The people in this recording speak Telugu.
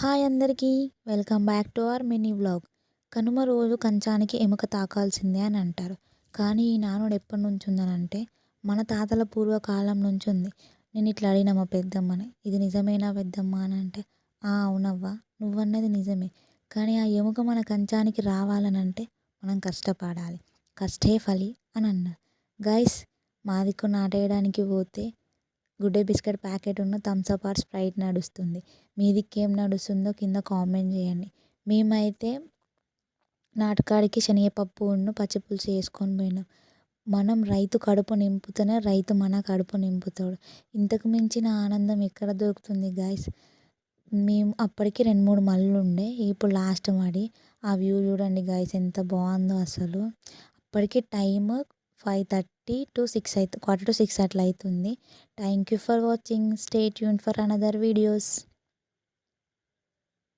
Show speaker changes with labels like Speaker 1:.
Speaker 1: హాయ్ అందరికీ! Welcome back to our mini vlog. Kanuma రోజు కంచానికి ఎముక తాకాల్సిందే అని అంటారు. కానీ ఈ నానుడు ఎప్పటి నుంచి ఉందనంటే మన తాతల పూర్వకాలం నుంచి ఉంది. నేను ఇట్లా అడిగిన మా పెద్దమ్మని, ఇది నిజమేనా పెద్దమ్మ అని అంటే, అవునవ్వ, నువ్వన్నది నిజమే. కానీ ఆ ఎముక మన కంచానికి రావాలనంటే మనం కష్టపడాలి. కష్టే ఫలి అని అన్నారు. గైస్, మా దిక్కు నాటేయడానికి పోతే గుడ్ డే బిస్కెట్ ప్యాకెట్ ఉన్న థమ్స్ అప్ ఆర్ స్ప్రైట్ నడుస్తుంది. మీ దిక్కేం నడుస్తుందో కింద కామెంట్ చేయండి. మేమైతే నాటకాడికి శనగపప్పును పచ్చిపులుసు వేసుకొని పోయినాం. మనం రైతు కడుపు నింపుతూనే రైతు మన కడుపు నింపుతాడు. ఇంతకు మించిన ఆనందం ఎక్కడ దొరుకుతుంది గైస్. మేము అప్పటికి 2-3 మళ్ళు ఉండే, ఇప్పుడు లాస్ట్ మడి. ఆ వ్యూ చూడండి గైస్, ఎంత బాగుందో అసలు. అప్పటికి టైమ్ 5:30 to 6 అయితే 5:45 అట్లా అవుతుంది. Thank you for watching. Stay tune for another videos.